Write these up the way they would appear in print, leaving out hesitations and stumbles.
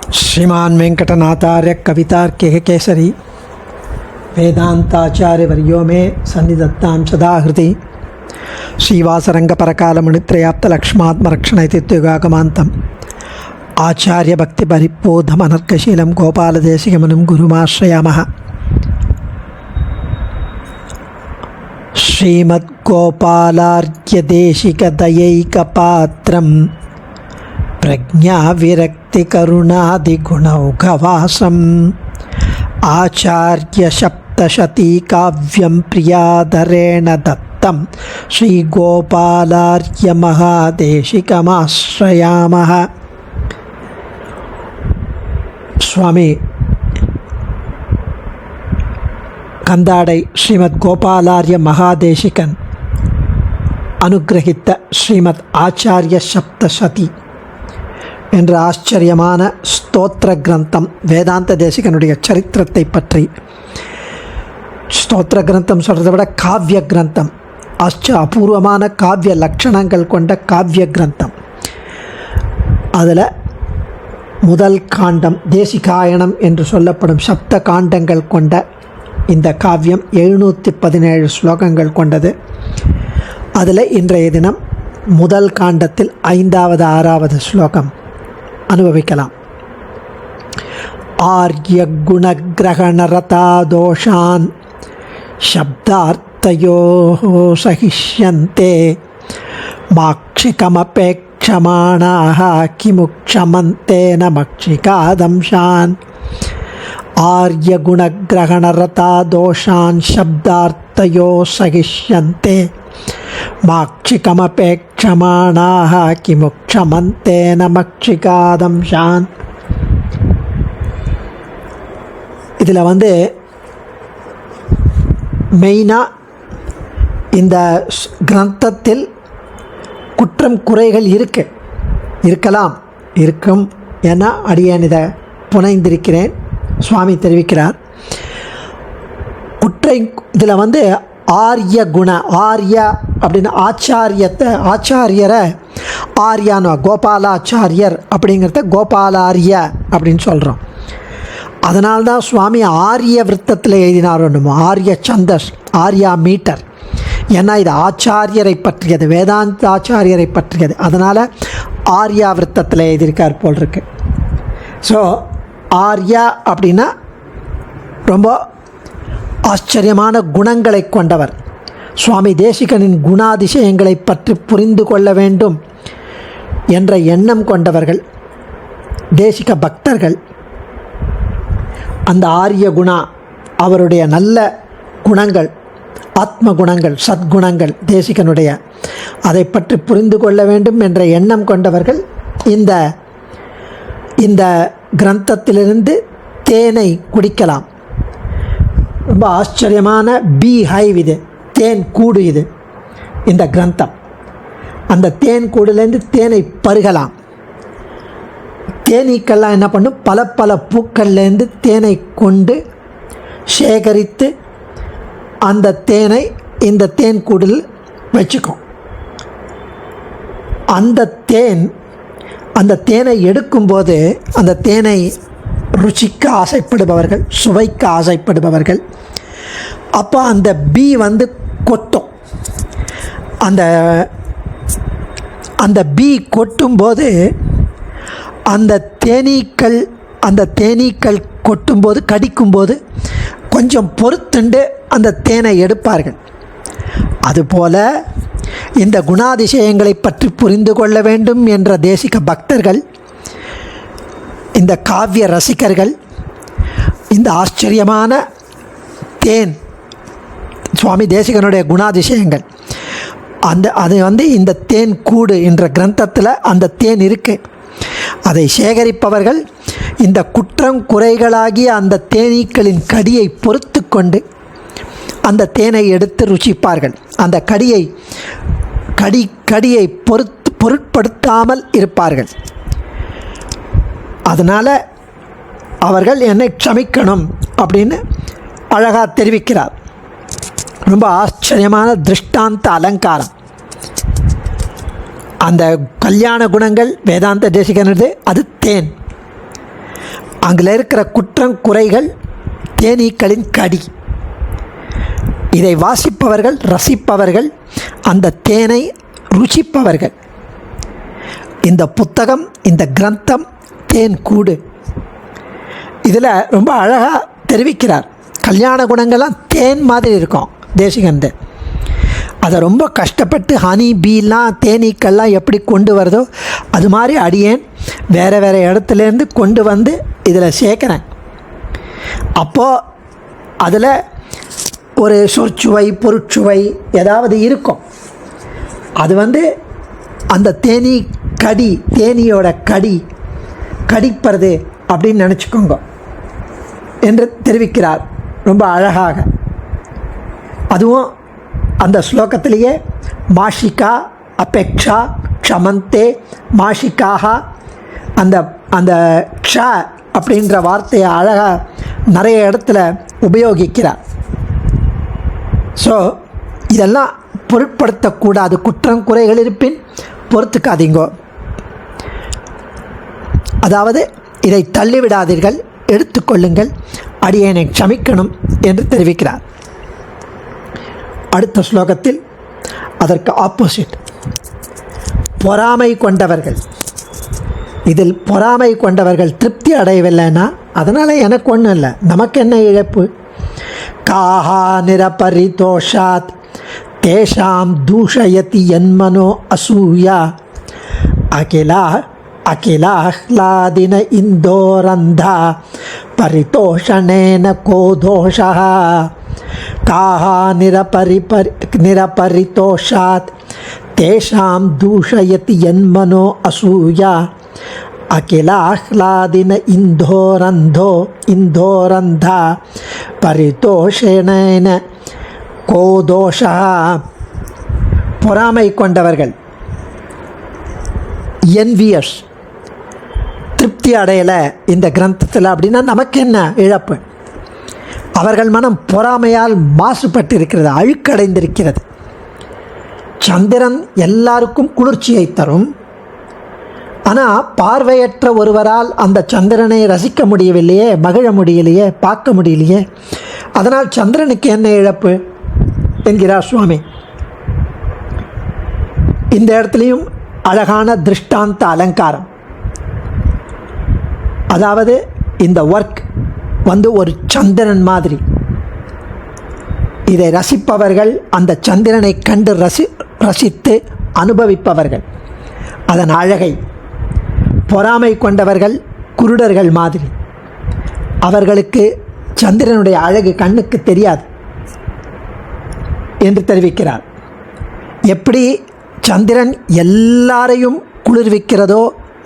श्रीमान वेंकटनाथार्य कवितार्किक केसरी वेदांताचार्य वर्यो में सन्निधत्तां सदा हृदि श्रीवासरंग परकालमुनित्रयाप्त लक्ष्मात्मरक्षणैतित्युगागमान्तम् आचार्य भक्ति परिपोधमनर्कशीलं गोपालदेशिकमुनिं गुरुमाश्रयामः। श्रीमद्गोपालार्घ्यदेशिकदयैकपात्रं प्रज्ञाविरक्तिकरुणादिगुणौघवासम् आचार्यसप्तशतीकाव्यं प्रियाधरेण दत्तं श्रीगोपालार्घ्यमहादेशिकमाश्रयामः। स्वामी कंदाडै श्रीमद् गोपालार्य महादेशिकन अनुग्रहित श्रीमद् आचार्य सप्तशती என்ற ஆச்சரியமான ஸ்தோத்திர கிரந்தம் வேதாந்த தேசிகனுடைய சரித்திரத்தை பற்றி. ஸ்தோத்திர கிரந்தம் சொல்கிறத விட காவிய கிரந்தம், அபூர்வமான காவிய லட்சணங்கள் கொண்ட காவிய கிரந்தம். அதில் முதல் காண்டம் தேசிகாயனம் என்று சொல்லப்படும் சப்த காண்டங்கள் கொண்ட இந்த காவியம் 717 ஸ்லோகங்கள் கொண்டது. அதில் இன்றைய தினம் முதல் காண்டத்தில் 5வது 6வது ஸ்லோகம் அனுபவிக்கலாம். ஆர்ய குணகிரகணரதா தோஷான் சப்தார்த்தயோ சகிஷ்யந்தே மாக்ஷிகமபேக்ஷமாணாஹ கிமுக்ஷமந்தேன மக்ஷிகாதம்ஷான். ஆர்ய குணகிரகணரதா தோஷான் சப்தார்த்தயோ சகிஷ்யந்தே மாக்ஷிகமபேக்ஷமாணாஹ கிமுக்ஷமந்தேன மக்ஷிகாதம்ஷான். இதில் மெயினாக இந்த கிரந்தத்தில் குற்றம் குறைகள் இருக்கும் என அடியேன் இதை புனைந்திருக்கிறேன். சுவாமி தெரிவிக்கிறார். இதில் ஆரிய குண, ஆர்யா அப்படின்னு ஆச்சாரியரை ஆர்யானோ கோபாலாச்சாரியர் அப்படிங்கிறத கோபாலாரிய அப்படின்னு சொல்கிறோம். அதனால்தான் சுவாமி ஆரிய விருத்தத்தில் எழுதினார் ஒன்றுமோ, ஆரிய சந்தஸ், ஆர்யா மீட்டர். ஏன்னா இது ஆச்சாரியரை பற்றியது, வேதாந்த ஆச்சாரியரை பற்றியது. அதனால் ஆர்யா விருத்தத்தில் எழுதியிருக்கார் போல் இருக்கு. ஸோ ஆர்யா அப்படின்னா ரொம்ப ஆச்சரியமான குணங்களை கொண்டவர். சுவாமி தேசிகனின் குணாதிசயங்களை பற்றி புரிந்து கொள்ள வேண்டும் என்ற எண்ணம் கொண்டவர்கள் தேசிக பக்தர்கள். அந்த ஆரிய குணா, அவருடைய நல்ல குணங்கள், ஆத்ம குணங்கள், சத்குணங்கள் தேசிகனுடைய, அதை பற்றி புரிந்து கொள்ள வேண்டும் என்ற எண்ணம் கொண்டவர்கள் இந்த கிரந்தத்திலிருந்து தேனை குடிக்கலாம். ரொம்ப ஆச்சரியமான பீ ஹைவ் இது, தேன் கூடு இது இந்த கிரந்தம். அந்த தேன் கூடுலேருந்து தேனை பருகலாம். தேனீக்கள்லாம் என்ன பண்ணும், பல பல பூக்கள்லேருந்து தேனை கொண்டு சேகரித்து அந்த தேனை இந்த தேன் கூடில் வச்சுக்கும். அந்த தேனை எடுக்கும்போது அந்த தேனை ருசிக்க ஆசைப்படுபவர்கள், சுவைக்க ஆசைப்படுபவர்கள், அப்போ அந்த பீ கொட்டும். அந்த பீ கொட்டும்போது அந்த தேனீக்கள் கொட்டும்போது, கடிக்கும்போது கொஞ்சம் பொறுத்துண்டு அந்த தேனை எடுப்பார்கள். அதுபோல இந்த குணாதிசயங்களை பற்றி புரிந்து கொள்ள வேண்டும் என்ற தேசிக பக்தர்கள், இந்த காவிய ரசிகர்கள், இந்த ஆச்சரியமான தேன் சுவாமி தேசிகனுடைய குணாதிசயங்கள், அது இந்த தேன் கூடு என்ற கிரந்தத்தில் அந்த தேன் இருக்குது. அதை சேகரிப்பவர்கள் இந்த குற்றம் குறைகளாகிய அந்த தேனீக்களின் கடியை பொறுத்து கொண்டு அந்த தேனை எடுத்து ருசிப்பார்கள். அந்த கடியை பொருட்படுத்தாமல் இருப்பார்கள். அதனால் அவர்கள் என்னை க்ஷமிக்கணும் அப்படின்னு அழகாக தெரிவிக்கிறார். ரொம்ப ஆச்சரியமான திருஷ்டாந்த அலங்காரம். அந்த கல்யாண குணங்கள் வேதாந்த தேசிகனது, அது தேன். அங்கே இருக்கிற குற்றம் குறைகள் தேனீக்களின் கடி. இதை வாசிப்பவர்கள், ரசிப்பவர்கள், அந்த தேனை ருசிப்பவர்கள். இந்த புத்தகம், இந்த கிரந்தம் தேன் கூடு. இதில் ரொம்ப அழகாக தெரிவிக்கிறார். கல்யாண குணங்கள்லாம் தேன் மாதிரி இருக்கும் தேசிகந்து. அதை ரொம்ப கஷ்டப்பட்டு ஹனி பீலாம் தேனீக்கள்லாம் எப்படி கொண்டு வருதோ அது மாதிரி அடியேன் வேறு வேறு இடத்துலேருந்து கொண்டு வந்து இதில் சேர்க்குறேன். அப்போது அதில் ஒரு சொற்சுவை, பொருட்சுவை ஏதாவது இருக்கும். அது அந்த தேனீ கடி, தேனியோட கடிப்பறது அப்படின்னு நினச்சிக்கோங்க என்று தெரிவிக்கிறார் ரொம்ப அழகாக. அதுவும் அந்த ஸ்லோகத்திலேயே மாஷிகா அபேக்ஷா க்ஷமந்தே மாஷிகாக அந்த அந்த க்ஷ அப்படின்ற வார்த்தையை அழகாக நிறைய இடத்துல உபயோகிக்கிறார். ஸோ இதெல்லாம் பொருட்படுத்தக்கூடாது. குற்றம் குறைகள் இருப்பின் பொறுத்துக்காதீங்கோ. அதாவது இதை தள்ளிவிடாதீர்கள், எடுத்துக்கொள்ளுங்கள், அடியேனை க்ஷமிக்கணும் என்று தெரிவிக்கிறார். அடுத்த ஸ்லோகத்தில் அதற்கு ஆப்போசிட், பொறாமை கொண்டவர்கள். இதில் பொறாமை கொண்டவர்கள் திருப்தி அடையவில்லைன்னா அதனால் எனக்கு ஒன்றும் இல்லை, நமக்கு என்ன இழப்பு? காஹா நிரபரிதோஷாத் தேஷாம் தூஷயதி யன்மனோ அசூயா அகிலாஹ்லாதின இந்தோரந்தா பரிதோஷணேன கோ தோஷः. காஹா நிரபரிதோஷாத் தேஷாம் தூஷயதி யன்மனோ அசூயா அகிலாஹ்லாதின இந்தோரந்தா பரிதோஷணேன கோ தோஷः. பொறாமை கொண்டவர்கள், என்வியர்ஸ், திருப்தி அடையலை இந்த கிரந்தத்தில் அப்படின்னா நமக்கு என்ன இழப்பு? அவர்கள் மனம் பொறாமையால் மாசுபட்டிருக்கிறது, அழுக்கடைந்திருக்கிறது. சந்திரன் எல்லாருக்கும் குளிர்ச்சியை தரும். ஆனால் பார்வையற்ற ஒருவரால் அந்த சந்திரனை ரசிக்க முடியவில்லையே, மகிழ முடியலையே, பார்க்க முடியலையே. அதனால் சந்திரனுக்கு என்ன இழப்பு என்கிறார் சுவாமி. இந்த இடத்துலையும் அழகான திருஷ்டாந்த அலங்காரம். அதாவது இந்த ஒர்க் ஒரு சந்திரன் மாதிரி. இதை ரசிப்பவர்கள் அந்த சந்திரனை கண்டு ரசித்து அனுபவிப்பவர்கள் அதன் அழகை. பொறாமை கொண்டவர்கள் குருடர்கள் மாதிரி. அவர்களுக்கு சந்திரனுடைய அழகு கண்ணுக்கு தெரியாது என்று தெரிவிக்கிறார். எப்படி சந்திரன் எல்லாரையும் குளிர்விக்கிறதோ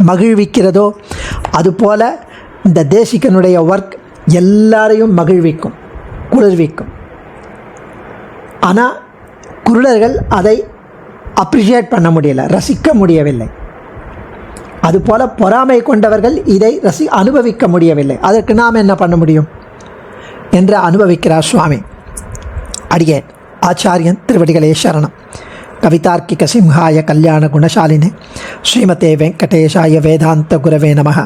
மகிழ்விக்கிறதோ அதுபோல இந்த தேசிகனுடைய ஒர்க் எல்லாரையும் மகிழ்விக்கும், குளிர்விக்கும். ஆனால் குருடர்கள் அதை அப்ரிஷியேட் பண்ண முடியலை, ரசிக்க முடியவில்லை. அதுபோல் பொறாமை கொண்டவர்கள் இதை அனுபவிக்க முடியவில்லை. அதற்கு நாம் என்ன பண்ண முடியும் என்று அனுபவிக்கிறார் சுவாமி. அடியேன் ஆச்சாரியன் திருவடிகளே சரணம். கவிதார்க்கிக சிம்ஹாய கல்யாண குணசாலினே ஸ்ரீமதே வெங்கடேஷாய வேதாந்த குரவே நமः.